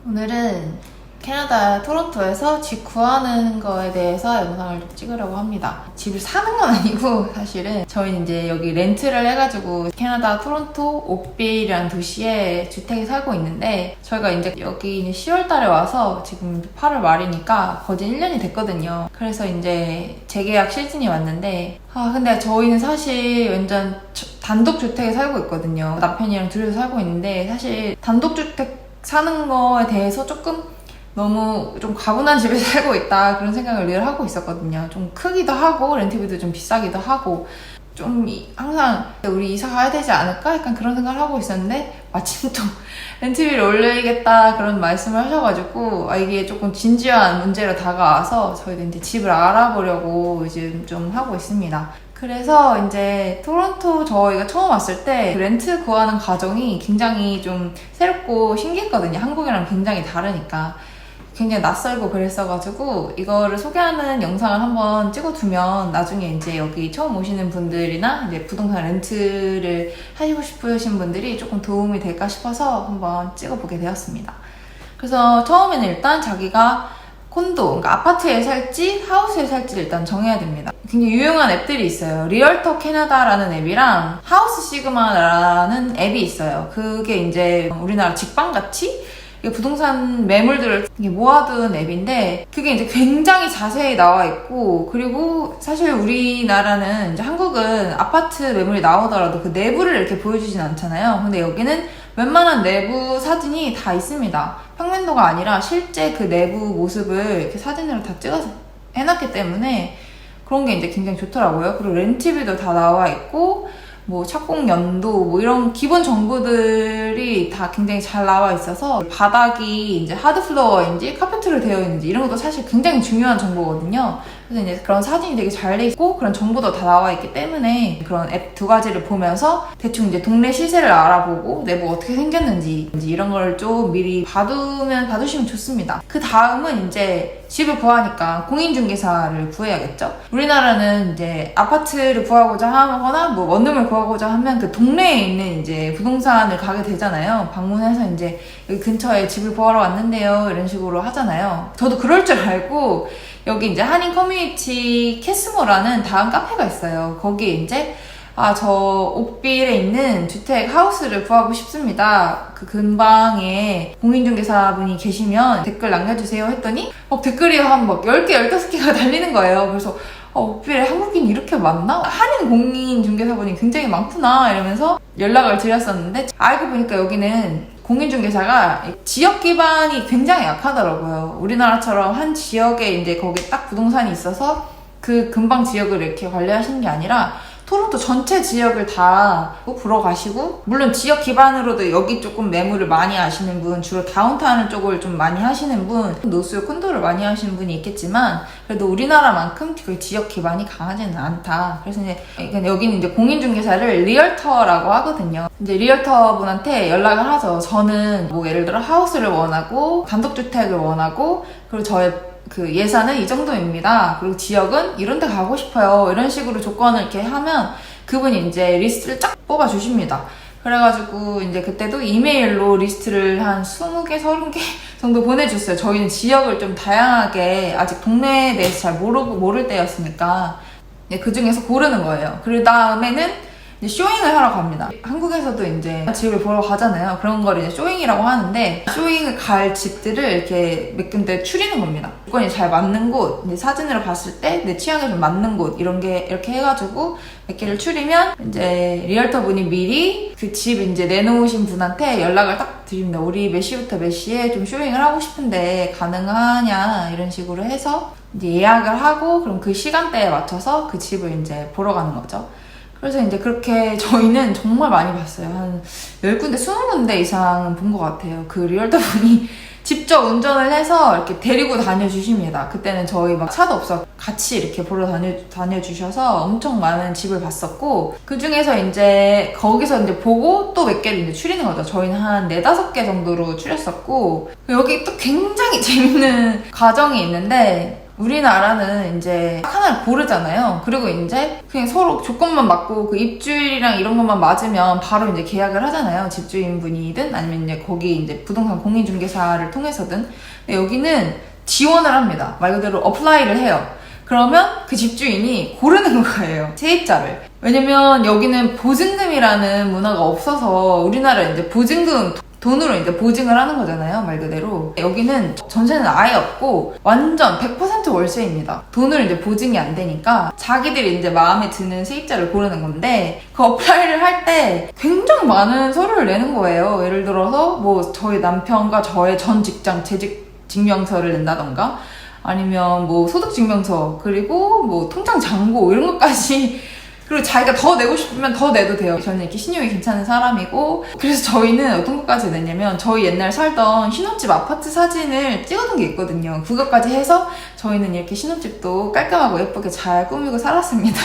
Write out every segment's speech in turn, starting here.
오늘은 캐나다 토론토에서 집 구하는 거에 대해서 영상을 좀 찍으려고 합니다. 집을 사는 건 아니고 사실은 저희는 이제 여기 렌트를 해가지고 캐나다 토론토 옥빌이라는 도시에 주택에 살고 있는데 저희가 이제 여기 10월 달에 와서 지금 8월 말이니까 거진 1년이 됐거든요. 그래서 이제 재계약 시즌이 왔는데 근데 저희는 사실 완전 단독주택에 살고 있거든요. 남편이랑 둘이서 살고 있는데 사실 단독주택 사는 거에 대해서 조금 너무 좀 과분한 집에 살고 있다 그런 생각을 늘 하고 있었거든요. 좀 크기도 하고 렌트비도 좀 비싸기도 하고 좀 항상 우리 이사 가야 되지 않을까? 약간 그런 생각을 하고 있었는데 마침 또 렌트비를 올려야겠다 그런 말씀을 하셔가지고 이게 조금 진지한 문제로 다가와서 저희도 이제 집을 알아보려고 이제 좀 하고 있습니다. 그래서 이제 토론토 저희가 처음 왔을 때 렌트 구하는 과정이 굉장히 좀 새롭고 신기했거든요. 한국이랑 굉장히 다르니까. 굉장히 낯설고 그랬어가지고 이거를 소개하는 영상을 한번 찍어두면 나중에 이제 여기 처음 오시는 분들이나 이제 부동산 렌트를 하시고 싶으신 분들이 조금 도움이 될까 싶어서 한번 찍어보게 되었습니다. 그래서 처음에는 일단 자기가 콘도, 그러니까 아파트에 살지 하우스에 살지를 일단 정해야 됩니다. 굉장히 유용한 앱들이 있어요. 리얼터 캐나다라는 앱이랑 하우스 시그마라는 앱이 있어요. 그게 이제 우리나라 직방같이 부동산 매물들을 모아둔 앱인데 그게 이제 굉장히 자세히 나와 있고, 그리고 사실 우리나라는 이제 한국은 아파트 매물이 나오더라도 그 내부를 이렇게 보여주진 않잖아요. 근데 여기는 웬만한 내부 사진이 다 있습니다. 평면도가 아니라 실제 그 내부 모습을 이렇게 사진으로 다 찍어서 해놨기 때문에 그런 게 이제 굉장히 좋더라고요. 그리고 렌트비도 다 나와 있고 뭐 착공 연도 뭐 이런 기본 정보들이 다 굉장히 잘 나와 있어서 바닥이 이제 하드 플로어인지 카페트로 되어 있는지 이런 것도 사실 굉장히 중요한 정보거든요. 그래서 이제 그런 사진이 되게 잘 돼 있고 그런 정보도 다 나와 있기 때문에 그런 앱 두 가지를 보면서 대충 이제 동네 시세를 알아보고 내부 어떻게 생겼는지 이런 걸 좀 미리 봐두시면 좋습니다. 그 다음은 이제 집을 구하니까 공인중개사를 구해야겠죠. 우리나라는 이제 아파트를 구하고자 하거나 뭐 원룸을 구하고자 하면 그 동네에 있는 이제 부동산을 가게 되잖아요. 방문해서 이제 여기 근처에 집을 구하러 왔는데요 이런 식으로 하잖아요. 저도 그럴 줄 알고 여기 이제 한인 커뮤니티 캐스모라는 다음 카페가 있어요. 거기에 이제 저 옥빌에 있는 주택 하우스를 구하고 싶습니다. 그 근방에 공인중개사분이 계시면 댓글 남겨주세요 했더니 댓글이 한 10개, 15개가 달리는 거예요. 그래서 옥빌에 한국인 이렇게 많나? 한인 공인중개사분이 굉장히 많구나 이러면서 연락을 드렸었는데 알고 보니까 여기는 공인중개사가 지역 기반이 굉장히 약하더라고요. 우리나라처럼 한 지역에 이제 거기 딱 부동산이 있어서 그 근방 지역을 이렇게 관리하시는 게 아니라 토론토 전체 지역을 다 보러 가시고, 물론 지역 기반으로도 여기 조금 매물을 많이 하시는 분, 주로 다운타운 쪽을 좀 많이 하시는 분, 노스 콘도를 많이 하시는 분이 있겠지만 그래도 우리나라만큼 그 지역 기반이 강하지는 않다. 그래서 이제 여기는 이제 공인중개사를 리얼터라고 하거든요. 이제 리얼터 분한테 연락을 하죠. 저는 뭐 예를 들어 하우스를 원하고 단독주택을 원하고 그리고 저의 그 예산은 이 정도입니다. 그리고 지역은 이런 데 가고 싶어요. 이런 식으로 조건을 이렇게 하면 그분이 이제 리스트를 쫙 뽑아 주십니다. 그래가지고 이제 그때도 이메일로 리스트를 한 20개, 30개 정도 보내줬어요. 저희는 지역을 좀 다양하게 아직 동네에 대해서 잘 모를 때였으니까 그 중에서 고르는 거예요. 그 다음에는 쇼잉을 하러 갑니다. 한국에서도 이제 집을 보러 가잖아요. 그런 걸 이제 쇼잉이라고 하는데 쇼잉을 갈 집들을 이렇게 몇 군데 추리는 겁니다. 조건이 잘 맞는 곳, 이제 사진으로 봤을 때 내 취향에 좀 맞는 곳 이런 게 이렇게 해가지고 몇 개를 추리면 이제 리얼터 분이 미리 그 집 이제 내놓으신 분한테 연락을 딱 드립니다. 우리 몇 시부터 몇 시에 좀 쇼잉을 하고 싶은데 가능하냐 이런 식으로 해서 이제 예약을 하고 그럼 그 시간대에 맞춰서 그 집을 이제 보러 가는 거죠. 그래서 이제 그렇게 저희는 정말 많이 봤어요. 한 10군데, 20군데 이상 본 것 같아요. 그 리얼터 분이 직접 운전을 해서 이렇게 데리고 다녀주십니다. 그때는 저희 막 차도 없어 같이 이렇게 보러 다녀주셔서 엄청 많은 집을 봤었고, 그 중에서 이제 거기서 이제 보고 또 몇 개를 이제 추리는 거죠. 저희는 한 4-5개 정도로 추렸었고, 여기 또 굉장히 재밌는 과정이 있는데, 우리나라는 이제 하나를 고르잖아요. 그리고 이제 그냥 서로 조건만 맞고 그 입주일이랑 이런 것만 맞으면 바로 이제 계약을 하잖아요. 집주인분이든 아니면 이제 거기 이제 부동산 공인중개사를 통해서든. 근데 여기는 지원을 합니다. 말 그대로 어플라이를 해요. 그러면 그 집주인이 고르는 거예요. 세입자를. 왜냐면 여기는 보증금이라는 문화가 없어서 우리나라 이제 보증금 돈으로 이제 보증을 하는 거잖아요, 말 그대로. 여기는 전세는 아예 없고 완전 100% 월세입니다. 돈으로 이제 보증이 안 되니까 자기들이 이제 마음에 드는 세입자를 고르는 건데 그 어플라이를 할 때 굉장히 많은 서류를 내는 거예요. 예를 들어서 뭐 저희 남편과 저의 전 직장 재직 증명서를 낸다던가 아니면 뭐 소득증명서 그리고 뭐 통장 잔고 이런 것까지 그리고 자기가 더 내고 싶으면 더 내도 돼요. 저는 이렇게 신용이 괜찮은 사람이고 그래서 저희는 어떤 것까지 냈냐면 저희 옛날 살던 신혼집 아파트 사진을 찍어둔 게 있거든요. 그것까지 해서 저희는 이렇게 신혼집도 깔끔하고 예쁘게 잘 꾸미고 살았습니다.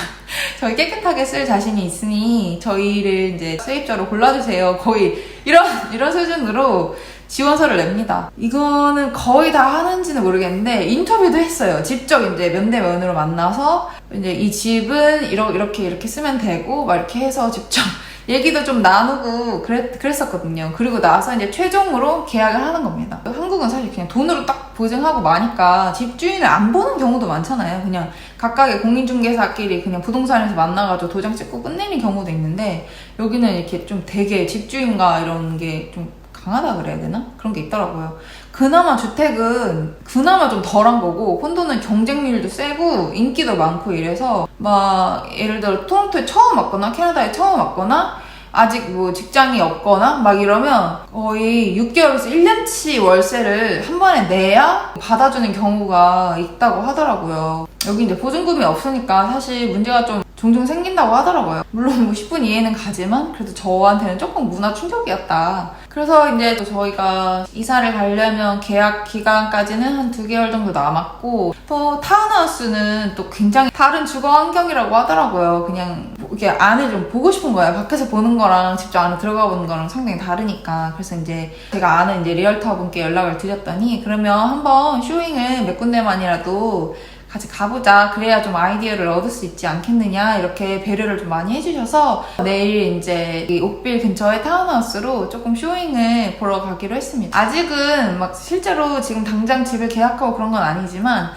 저희 깨끗하게 쓸 자신이 있으니 저희를 이제 세입자로 골라주세요. 거의 이런 수준으로 지원서를 냅니다. 이거는 거의 다 하는지는 모르겠는데 인터뷰도 했어요. 직접 이제 면대면으로 만나서 이제 이 집은 이렇게 쓰면 되고 막 이렇게 해서 직접 얘기도 좀 나누고 그랬었거든요. 그리고 나서 이제 최종으로 계약을 하는 겁니다. 한국은 사실 그냥 돈으로 딱 보증하고 마니까 집주인을 안 보는 경우도 많잖아요. 그냥 각각의 공인중개사끼리 그냥 부동산에서 만나가지고 도장 찍고 끝내는 경우도 있는데 여기는 이렇게 좀 되게 집주인과 이런 게좀 강하다 그래야 되나? 그런 게 있더라고요. 그나마 주택은 그나마 좀 덜한 거고 콘도는 경쟁률도 세고 인기도 많고 이래서 막 예를 들어 토론토에 처음 왔거나 캐나다에 처음 왔거나 아직 뭐 직장이 없거나 막 이러면 거의 6개월에서 1년치 월세를 한 번에 내야 받아주는 경우가 있다고 하더라고요. 여기 이제 보증금이 없으니까 사실 문제가 좀 종종 생긴다고 하더라고요. 물론 뭐 10분 이해는 가지만 그래도 저한테는 조금 문화 충격이었다. 그래서 이제 또 저희가 이사를 가려면 계약 기간까지는 한 2개월 정도 남았고 또 타운하우스는 또 굉장히 다른 주거 환경이라고 하더라고요. 그냥 이렇게 안을 좀 보고 싶은 거예요. 밖에서 보는 거랑 직접 안에 들어가 보는 거랑 상당히 다르니까. 그래서 이제 제가 아는 이제 리얼터 분께 연락을 드렸더니 그러면 한번 쇼잉을 몇 군데만이라도 같이 가보자. 그래야 좀 아이디어를 얻을 수 있지 않겠느냐. 이렇게 배려를 좀 많이 해주셔서 내일 이제 이 옥빌 근처의 타운하우스로 조금 쇼잉을 보러 가기로 했습니다. 아직은 막 실제로 지금 당장 집을 계약하고 그런 건 아니지만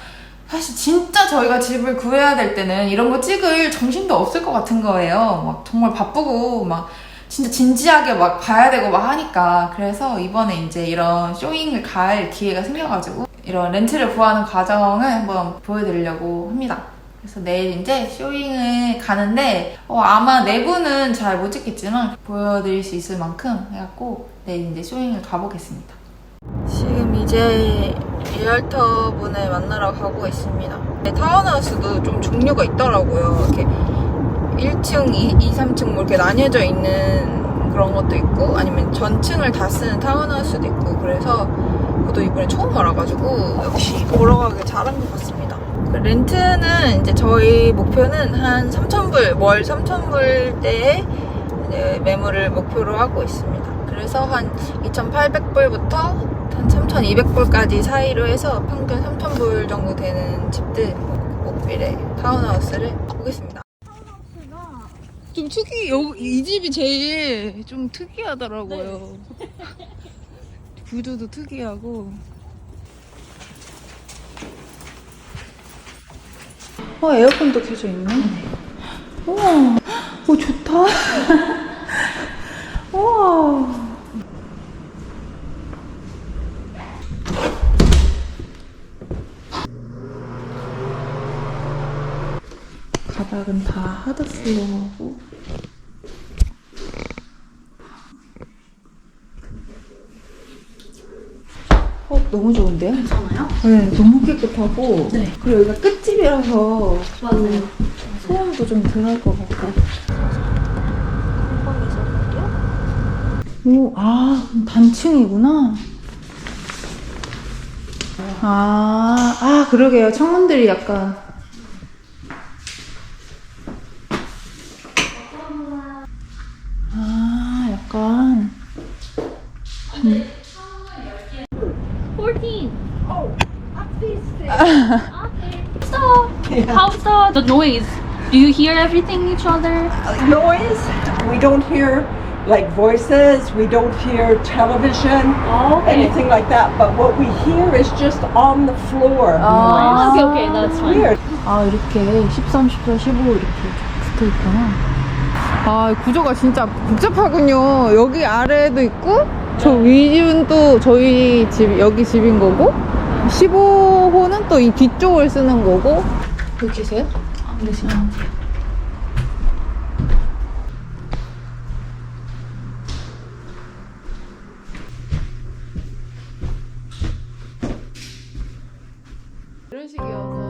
사실 진짜 저희가 집을 구해야 될 때는 이런 거 찍을 정신도 없을 것 같은 거예요. 막 정말 바쁘고 막 진짜 진지하게 막 봐야 되고 막 하니까. 그래서 이번에 이제 이런 쇼잉을 갈 기회가 생겨가지고 이런 렌트를 구하는 과정을 한번 보여드리려고 합니다. 그래서 내일 이제 쇼잉을 가는데 아마 내부는 잘 못 찍겠지만 보여드릴 수 있을 만큼 해갖고 내일 이제 쇼잉을 가보겠습니다. 지금 이제 리얼터 분을 만나러 가고 있습니다. 타운하우스도 좀 종류가 있더라고요. 이렇게 1층, 2, 3층 뭐 이렇게 나뉘어져 있는 그런 것도 있고 아니면 전층을 다 쓰는 타운하우스도 있고 그래서 저도 이번에 처음 알아가지고 역시 보러 가길 잘한 것 같습니다. 렌트는 이제 저희 목표는 한 3,000불, 월 3,000불대의 매물을 목표로 하고 있습니다. 그래서 한 2,800불부터 한 3,200불까지 사이로 해서 평균 3,000불 정도 되는 집들 옥빌의 타운하우스를 보겠습니다. 좀 이 집이 제일 좀 특이하더라고요. 구조도 특이하고. 에어컨도 켜져 있네. 우와, 오 좋다. 우와. 바닥은 다 하드슬로우하고. 너무 좋은데요? 괜찮아요? 네, 너무 깨끗하고. 네. 그리고 여기가 끝집이라서 맞아요. 소음도 좀 덜 할 것 같고. 오, 단층이구나. 그러게요. 창문들이 약간. 약간. 14. Oh, up this. Up this. Yeah. How's the noise? Do you hear everything each other? Noise, we don't hear like voices, we don't hear television, Oh, okay. anything like that. But what we hear is just on the floor Oh, noise. okay, that's fine. Weird. 아, 이렇게 13, 14, 15 이렇게 붙어 있구나. 아, 구조가 진짜 복잡하군요. 여기 아래에도 있고, 저 위는 또 저희 집, 여기 집인 거고, 15호는 또 이 뒤쪽을 쓰는 거고. 여기 계세요? 네, 지금. 이런 식이어서